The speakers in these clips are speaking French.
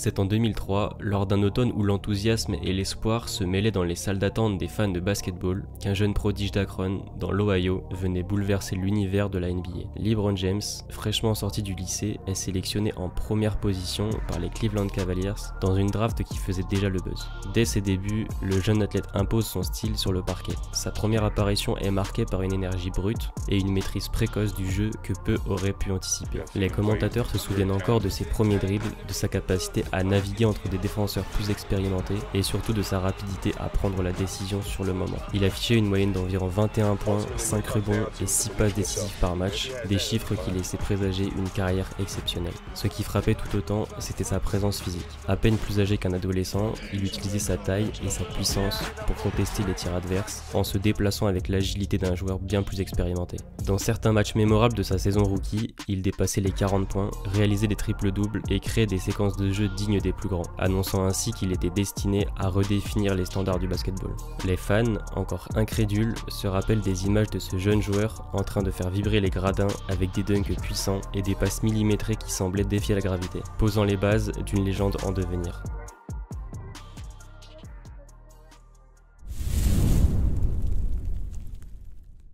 C'est en 2003, lors d'un automne où l'enthousiasme et l'espoir se mêlaient dans les salles d'attente des fans de basketball, qu'un jeune prodige d'Akron, dans l'Ohio, venait bouleverser l'univers de la NBA. LeBron James, fraîchement sorti du lycée, est sélectionné en première position par les Cleveland Cavaliers dans une draft qui faisait déjà le buzz. Dès ses débuts, le jeune athlète impose son style sur le parquet. Sa première apparition est marquée par une énergie brute et une maîtrise précoce du jeu que peu auraient pu anticiper. Les commentateurs se souviennent encore de ses premiers dribbles, de sa capacité à naviguer entre des défenseurs plus expérimentés et surtout de sa rapidité à prendre la décision sur le moment. Il affichait une moyenne d'environ 21 points, 5 rebonds et 6 passes décisives par match, des chiffres qui laissaient présager une carrière exceptionnelle. Ce qui frappait tout autant, c'était sa présence physique. À peine plus âgé qu'un adolescent, il utilisait sa taille et sa puissance pour contester les tirs adverses en se déplaçant avec l'agilité d'un joueur bien plus expérimenté. Dans certains matchs mémorables de sa saison rookie, il dépassait les 40 points, réalisait des triples-doubles et créait des séquences de jeu dignes des plus grands, annonçant ainsi qu'il était destiné à redéfinir les standards du basketball. Les fans, encore incrédules, se rappellent des images de ce jeune joueur en train de faire vibrer les gradins avec des dunks puissants et des passes millimétrées qui semblaient défier la gravité, posant les bases d'une légende en devenir.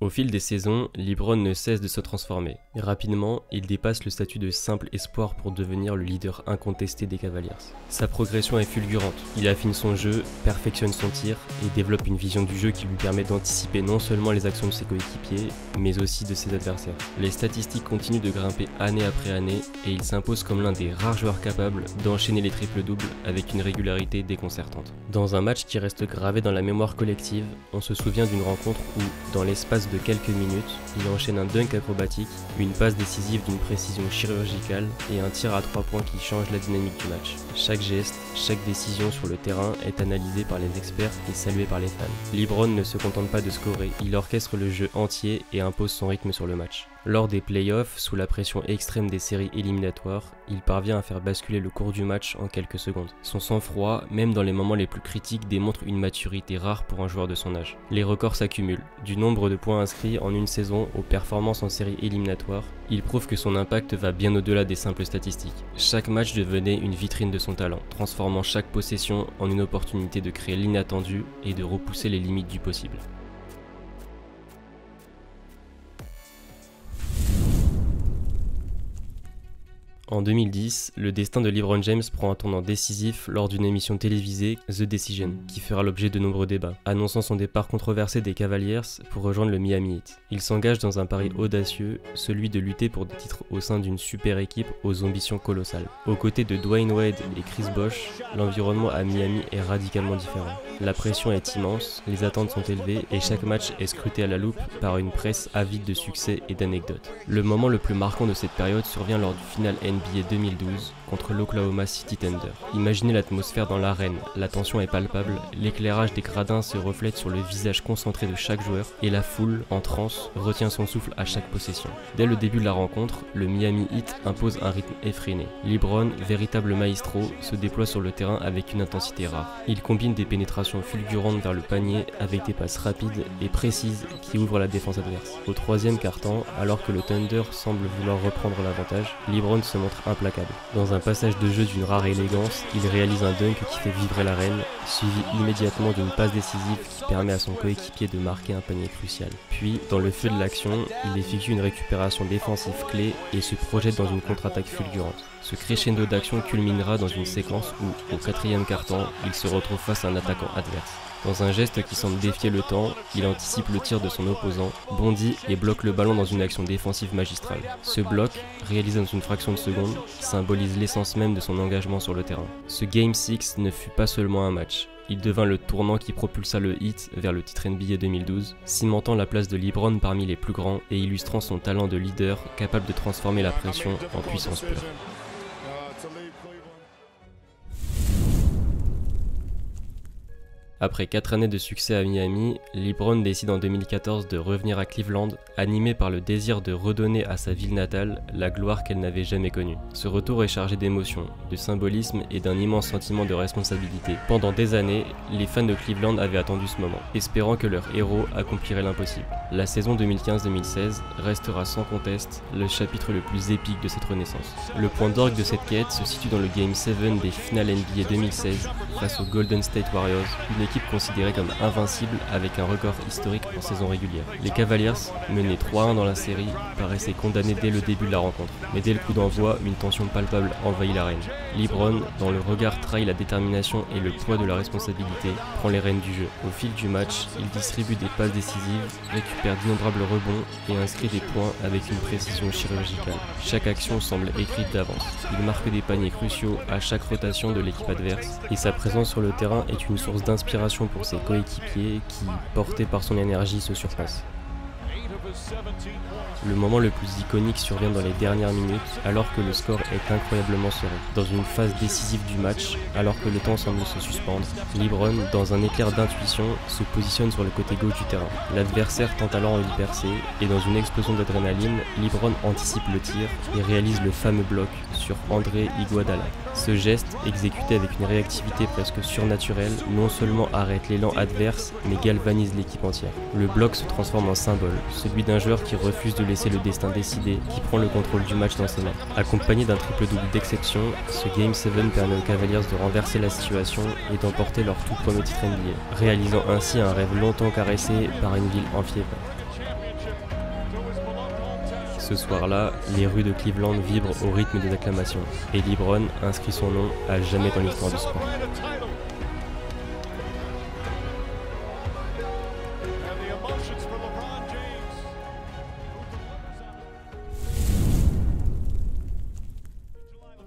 Au fil des saisons, LeBron ne cesse de se transformer. Et rapidement, il dépasse le statut de simple espoir pour devenir le leader incontesté des Cavaliers. Sa progression est fulgurante. Il affine son jeu, perfectionne son tir et développe une vision du jeu qui lui permet d'anticiper non seulement les actions de ses coéquipiers, mais aussi de ses adversaires. Les statistiques continuent de grimper année après année et il s'impose comme l'un des rares joueurs capables d'enchaîner les triples-doubles avec une régularité déconcertante. Dans un match qui reste gravé dans la mémoire collective, on se souvient d'une rencontre où, dans l'espace de quelques minutes, il enchaîne un dunk acrobatique, une passe décisive d'une précision chirurgicale et un tir à 3 points qui change la dynamique du match. Chaque geste, chaque décision sur le terrain est analysée par les experts et saluée par les fans. LeBron ne se contente pas de scorer, il orchestre le jeu entier et impose son rythme sur le match. Lors des playoffs, sous la pression extrême des séries éliminatoires, il parvient à faire basculer le cours du match en quelques secondes. Son sang-froid, même dans les moments les plus critiques, démontre une maturité rare pour un joueur de son âge. Les records s'accumulent. Du nombre de points inscrits en une saison aux performances en séries éliminatoires, il prouve que son impact va bien au-delà des simples statistiques. Chaque match devenait une vitrine de son talent, transformant chaque possession en une opportunité de créer l'inattendu et de repousser les limites du possible. En 2010, le destin de LeBron James prend un tournant décisif lors d'une émission télévisée, The Decision, qui fera l'objet de nombreux débats, annonçant son départ controversé des Cavaliers pour rejoindre le Miami Heat. Il s'engage dans un pari audacieux, celui de lutter pour des titres au sein d'une super équipe aux ambitions colossales. Aux côtés de Dwayne Wade et Chris Bosh, l'environnement à Miami est radicalement différent. La pression est immense, les attentes sont élevées et chaque match est scruté à la loupe par une presse avide de succès et d'anecdotes. Le moment le plus marquant de cette période survient lors du final NBA 2012 contre l'Oklahoma City Thunder. Imaginez l'atmosphère dans l'arène, la tension est palpable, l'éclairage des gradins se reflète sur le visage concentré de chaque joueur et la foule, en transe, retient son souffle à chaque possession. Dès le début de la rencontre, le Miami Heat impose un rythme effréné. LeBron, véritable maestro, se déploie sur le terrain avec une intensité rare. Il combine des pénétrations fulgurantes vers le panier avec des passes rapides et précises qui ouvrent la défense adverse. Au troisième quart-temps, alors que le Thunder semble vouloir reprendre l'avantage, LeBron se montre implacable. Dans un passage de jeu d'une rare élégance, il réalise un dunk qui fait vibrer l'arène, suivi immédiatement d'une passe décisive qui permet à son coéquipier de marquer un panier crucial. Puis, dans le feu de l'action, il effectue une récupération défensive clé et se projette dans une contre-attaque fulgurante. Ce crescendo d'action culminera dans une séquence où, au quatrième quart-temps, il se retrouve face à un attaquant adverse. Dans un geste qui semble défier le temps, il anticipe le tir de son opposant, bondit et bloque le ballon dans une action défensive magistrale. Ce bloc, réalisé dans une fraction de seconde, symbolise l'essence même de son engagement sur le terrain. Ce Game 6 ne fut pas seulement un match. Il devint le tournant qui propulsa le Heat vers le titre NBA 2012, cimentant la place de LeBron parmi les plus grands et illustrant son talent de leader capable de transformer la pression en puissance pure. Après 4 années de succès à Miami, LeBron décide en 2014 de revenir à Cleveland, animé par le désir de redonner à sa ville natale la gloire qu'elle n'avait jamais connue. Ce retour est chargé d'émotions, de symbolisme et d'un immense sentiment de responsabilité. Pendant des années, les fans de Cleveland avaient attendu ce moment, espérant que leur héros accomplirait l'impossible. La saison 2015-2016 restera sans conteste le chapitre le plus épique de cette renaissance. Le point d'orgue de cette quête se situe dans le Game 7 des finales NBA 2016 face aux Golden State Warriors, une équipe considérée comme invincible avec un record historique en saison régulière. Les Cavaliers, menés 3-1 dans la série, paraissaient condamnés dès le début de la rencontre. Mais dès le coup d'envoi, une tension palpable envahit l'arène. LeBron, dont le regard trahit la détermination et le poids de la responsabilité, prend les rênes du jeu. Au fil du match, il distribue des passes décisives, récupère d'innombrables rebonds et inscrit des points avec une précision chirurgicale. Chaque action semble écrite d'avance. Il marque des paniers cruciaux à chaque rotation de l'équipe adverse et sa présence sur le terrain est une source d'inspiration pour ses coéquipiers qui, portés par son énergie, se surpassent. Le moment le plus iconique survient dans les dernières minutes, alors que le score est incroyablement serré. Dans une phase décisive du match, alors que le temps semble se suspendre, LeBron, dans un éclair d'intuition, se positionne sur le côté gauche du terrain. L'adversaire tente alors de percer, et dans une explosion d'adrénaline, LeBron anticipe le tir et réalise le fameux bloc sur André Iguodala. Ce geste, exécuté avec une réactivité presque surnaturelle, non seulement arrête l'élan adverse, mais galvanise l'équipe entière. Le bloc se transforme en symbole, celui d'un joueur qui refuse de laisser le destin décider, qui prend le contrôle du match dans ses mains. Accompagné d'un triple-double d'exception, ce Game 7 permet aux Cavaliers de renverser la situation et d'emporter leur tout premier titre NBA, réalisant ainsi un rêve longtemps caressé par une ville enfiévrée. Ce soir-là, les rues de Cleveland vibrent au rythme des acclamations, et LeBron inscrit son nom à jamais dans l'histoire du sport.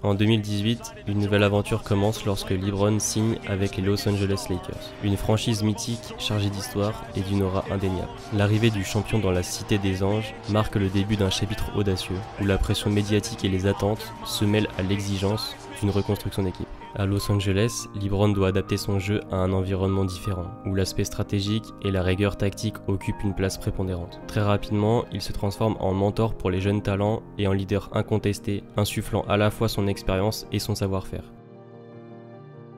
En 2018, une nouvelle aventure commence lorsque LeBron signe avec les Los Angeles Lakers, une franchise mythique chargée d'histoire et d'une aura indéniable. L'arrivée du champion dans la Cité des Anges marque le début d'un chapitre audacieux, où la pression médiatique et les attentes se mêlent à l'exigence d'une reconstruction d'équipe. À Los Angeles, LeBron doit adapter son jeu à un environnement différent, où l'aspect stratégique et la rigueur tactique occupent une place prépondérante. Très rapidement, il se transforme en mentor pour les jeunes talents et en leader incontesté, insufflant à la fois son expérience et son savoir-faire.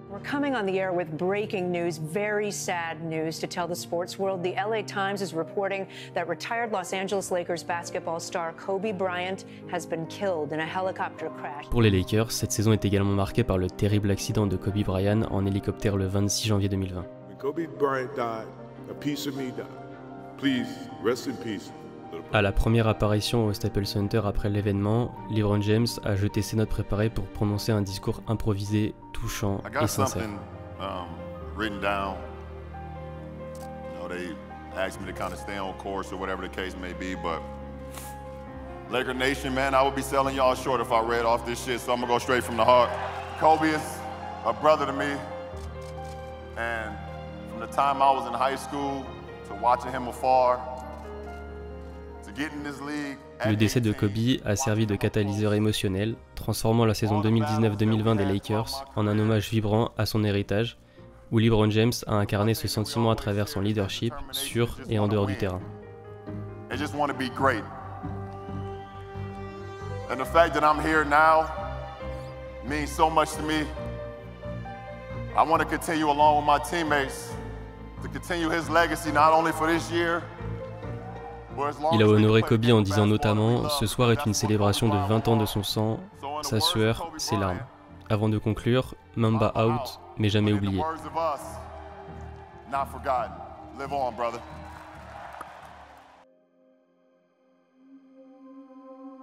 We're coming on the air with breaking news, very sad news to tell the sports world. The LA Times is reporting that retired Los Angeles Lakers basketball star Kobe Bryant has been killed in a helicopter crash. Pour les Lakers, cette saison est également marquée par le terrible accident de Kobe Bryant en hélicoptère le 26 janvier 2020. When Kobe Bryant died, a piece of me died. Please, rest in peace. À la première apparition au Staples Center après l'événement, LeBron James a jeté ses notes préparées pour prononcer un discours improvisé, touchant et sincère. Written down. You know, they asked me to kind of stay on course or whatever the case may be, but Laker Nation, man, I would be selling y'all short if I read off this shit, so I'm gonna go straight from the heart. Kobe is a brother to me, and from the time I was in high school to watching him afar. Le décès de Kobe a servi de catalyseur émotionnel, transformant la saison 2019-2020 des Lakers en un hommage vibrant à son héritage, où LeBron James a incarné ce sentiment à travers son leadership sur et en dehors du terrain. Il a honoré Kobe en disant notamment « Ce soir est une célébration de 20 ans de son sang, sa sueur, ses larmes ». Avant de conclure, Mamba out, mais jamais oublié.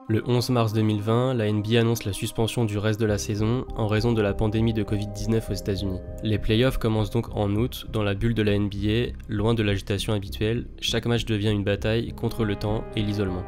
Le 11 mars 2020, la NBA annonce la suspension du reste de la saison en raison de la pandémie de Covid-19 aux États-Unis. Les playoffs commencent donc en août, dans la bulle de la NBA, loin de l'agitation habituelle. Chaque match devient une bataille contre le temps et l'isolement.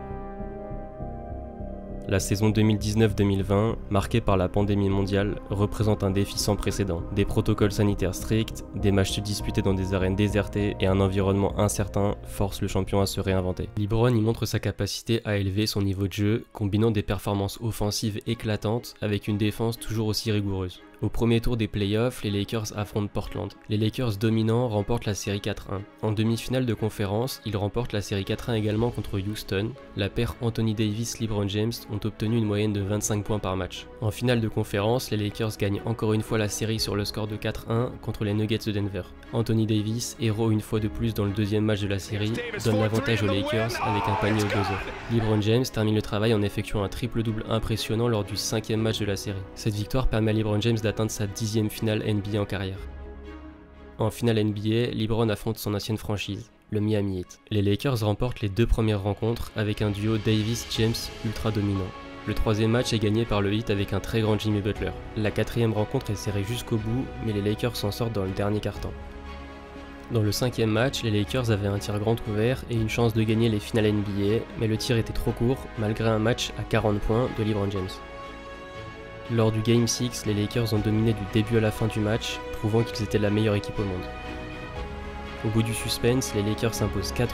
La saison 2019-2020, marquée par la pandémie mondiale, représente un défi sans précédent. Des protocoles sanitaires stricts, des matchs disputés dans des arènes désertées et un environnement incertain forcent le champion à se réinventer. LeBron y montre sa capacité à élever son niveau de jeu, combinant des performances offensives éclatantes avec une défense toujours aussi rigoureuse. Au premier tour des playoffs, les Lakers affrontent Portland. Les Lakers dominants remportent la série 4-1. En demi-finale de conférence, ils remportent la série 4-1 également contre Houston. La paire Anthony Davis-LeBron James ont obtenu une moyenne de 25 points par match. En finale de conférence, les Lakers gagnent encore une fois la série sur le score de 4-1 contre les Nuggets de Denver. Anthony Davis, héros une fois de plus dans le deuxième match de la série, donne l'avantage aux Lakers avec un panier au buzzer. LeBron James termine le travail en effectuant un triple-double impressionnant lors du 5e match de la série. Cette victoire permet à LeBron James d'atteindre sa 10e finale NBA en carrière. En finale NBA, LeBron affronte son ancienne franchise, le Miami Heat. Les Lakers remportent les 2 premières rencontres avec un duo Davis-James ultra dominant. Le 3e match est gagné par le Heat avec un très grand Jimmy Butler. La 4e rencontre est serrée jusqu'au bout, mais les Lakers s'en sortent dans le dernier quart-temps. Dans le 5e match, les Lakers avaient un tir grand ouvert et une chance de gagner les finales NBA, mais le tir était trop court malgré un match à 40 points de LeBron James. Lors du Game 6, les Lakers ont dominé du début à la fin du match, prouvant qu'ils étaient la meilleure équipe au monde. Au bout du suspense, les Lakers s'imposent 4-2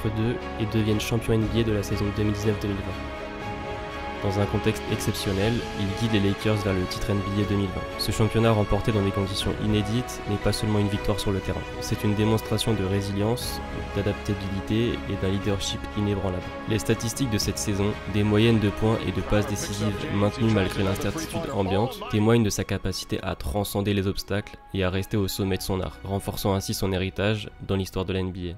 et deviennent champions NBA de la saison 2019-2020. Dans un contexte exceptionnel, il guide les Lakers vers le titre NBA 2020. Ce championnat remporté dans des conditions inédites n'est pas seulement une victoire sur le terrain. C'est une démonstration de résilience, d'adaptabilité et d'un leadership inébranlable. Les statistiques de cette saison, des moyennes de points et de passes décisives maintenues malgré l'incertitude ambiante, témoignent de sa capacité à transcender les obstacles et à rester au sommet de son art, renforçant ainsi son héritage dans l'histoire de la NBA.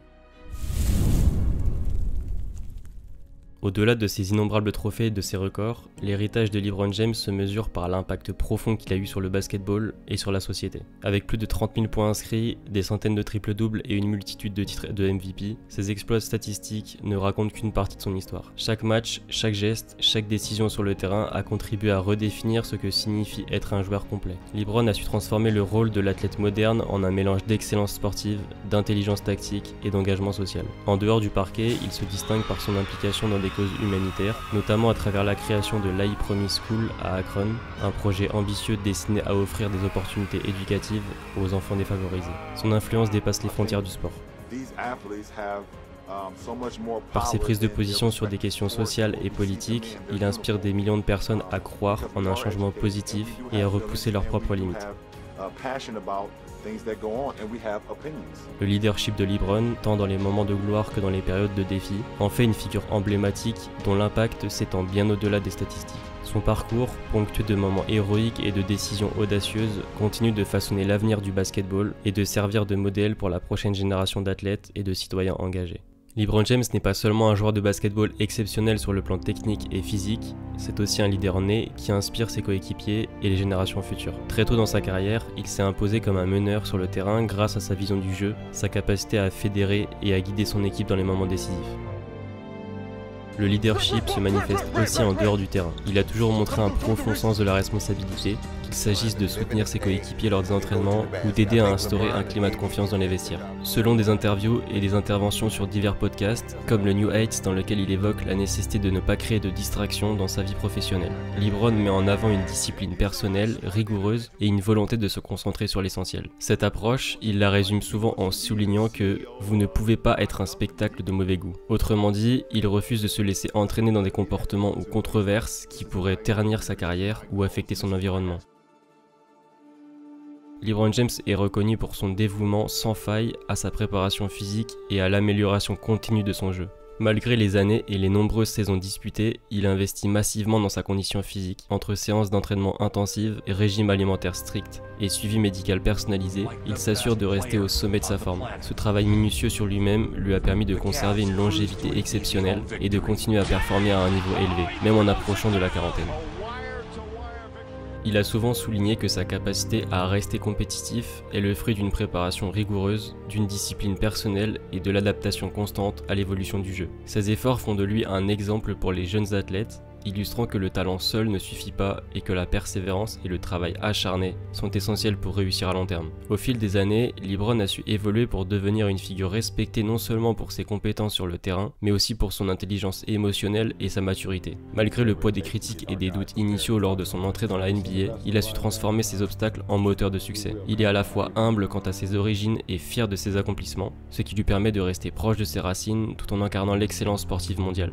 Au-delà de ses innombrables trophées et de ses records, l'héritage de LeBron James se mesure par l'impact profond qu'il a eu sur le basketball et sur la société. Avec plus de 30 000 points inscrits, des centaines de triples-doubles et une multitude de titres de MVP, ses exploits statistiques ne racontent qu'une partie de son histoire. Chaque match, chaque geste, chaque décision sur le terrain a contribué à redéfinir ce que signifie être un joueur complet. LeBron a su transformer le rôle de l'athlète moderne en un mélange d'excellence sportive, d'intelligence tactique et d'engagement social. En dehors du parquet, il se distingue par son implication dans des causes humanitaires, notamment à travers la création de l'I Promise School à Akron, un projet ambitieux destiné à offrir des opportunités éducatives aux enfants défavorisés. Son influence dépasse les frontières du sport. Par ses prises de position sur des questions sociales et politiques, il inspire des millions de personnes à croire en un changement positif et à repousser leurs propres limites. Le leadership de LeBron, tant dans les moments de gloire que dans les périodes de défi, en fait une figure emblématique dont l'impact s'étend bien au-delà des statistiques. Son parcours, ponctué de moments héroïques et de décisions audacieuses, continue de façonner l'avenir du basketball et de servir de modèle pour la prochaine génération d'athlètes et de citoyens engagés. LeBron James n'est pas seulement un joueur de basketball exceptionnel sur le plan technique et physique, c'est aussi un leader né qui inspire ses coéquipiers et les générations futures. Très tôt dans sa carrière, il s'est imposé comme un meneur sur le terrain grâce à sa vision du jeu, sa capacité à fédérer et à guider son équipe dans les moments décisifs. Le leadership se manifeste aussi en dehors du terrain. Il a toujours montré un profond sens de la responsabilité, qu'il s'agisse de soutenir ses coéquipiers lors des entraînements ou d'aider à instaurer un climat de confiance dans les vestiaires. Selon des interviews et des interventions sur divers podcasts, comme le New Heights dans lequel il évoque la nécessité de ne pas créer de distractions dans sa vie professionnelle. LeBron met en avant une discipline personnelle, rigoureuse et une volonté de se concentrer sur l'essentiel. Cette approche, il la résume souvent en soulignant que vous ne pouvez pas être un spectacle de mauvais goût. Autrement dit, il refuse de se laisser entraîner dans des comportements ou controverses qui pourraient ternir sa carrière ou affecter son environnement. LeBron James est reconnu pour son dévouement sans faille à sa préparation physique et à l'amélioration continue de son jeu. Malgré les années et les nombreuses saisons disputées, il investit massivement dans sa condition physique. Entre séances d'entraînement intensives, régime alimentaire strict et suivi médical personnalisé, il s'assure de rester au sommet de sa forme. Ce travail minutieux sur lui-même lui a permis de conserver une longévité exceptionnelle et de continuer à performer à un niveau élevé, même en approchant de la quarantaine. Il a souvent souligné que sa capacité à rester compétitif est le fruit d'une préparation rigoureuse, d'une discipline personnelle et de l'adaptation constante à l'évolution du jeu. Ces efforts font de lui un exemple pour les jeunes athlètes, illustrant que le talent seul ne suffit pas et que la persévérance et le travail acharné sont essentiels pour réussir à long terme. Au fil des années, LeBron a su évoluer pour devenir une figure respectée non seulement pour ses compétences sur le terrain, mais aussi pour son intelligence émotionnelle et sa maturité. Malgré le poids des critiques et des doutes initiaux lors de son entrée dans la NBA, il a su transformer ses obstacles en moteur de succès. Il est à la fois humble quant à ses origines et fier de ses accomplissements, ce qui lui permet de rester proche de ses racines tout en incarnant l'excellence sportive mondiale.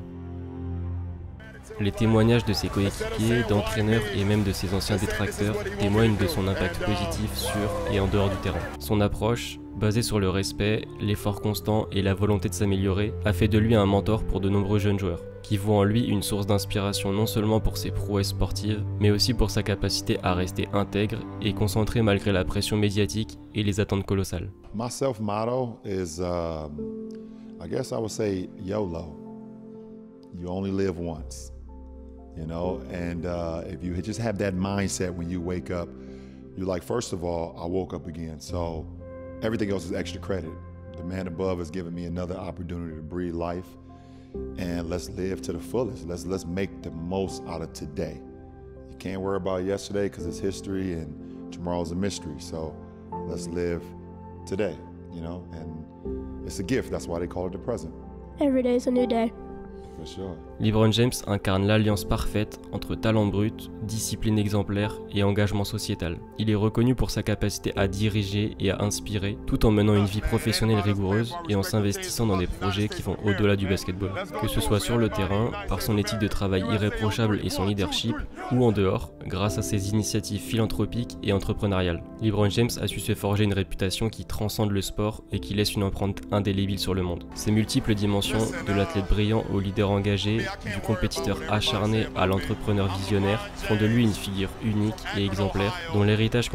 Les témoignages de ses coéquipiers, d'entraîneurs et même de ses anciens détracteurs témoignent de son impact positif sur et en dehors du terrain. Son approche, basée sur le respect, l'effort constant et la volonté de s'améliorer, a fait de lui un mentor pour de nombreux jeunes joueurs, qui voient en lui une source d'inspiration non seulement pour ses prouesses sportives, mais aussi pour sa capacité à rester intègre et concentré malgré la pression médiatique et les attentes colossales. My self-motto is, I guess I would say YOLO. You only live once, you know, and if you just have that mindset when you wake up, you're like, first of all, I woke up again, so everything else is extra credit. The man above has given me another opportunity to breathe life, and let's live to the fullest. Let's make the most out of today. You can't worry about yesterday because it's history and tomorrow's a mystery, so let's live today, you know, and it's a gift. That's why they call it the present. Every day is a new day. For sure. LeBron James incarne l'alliance parfaite entre talent brut, discipline exemplaire et engagement sociétal. Il est reconnu pour sa capacité à diriger et à inspirer, tout en menant une vie professionnelle rigoureuse et en s'investissant dans des projets qui vont au-delà du basketball. Que ce soit sur le terrain, par son éthique de travail irréprochable et son leadership, ou en dehors, grâce à ses initiatives philanthropiques et entrepreneuriales. LeBron James a su se forger une réputation qui transcende le sport et qui laisse une empreinte indélébile sur le monde. Ses multiples dimensions, de l'athlète brillant au leader engagé, du compétiteur acharné à l'entrepreneur visionnaire, font de lui une figure unique et exemplaire dont l'héritage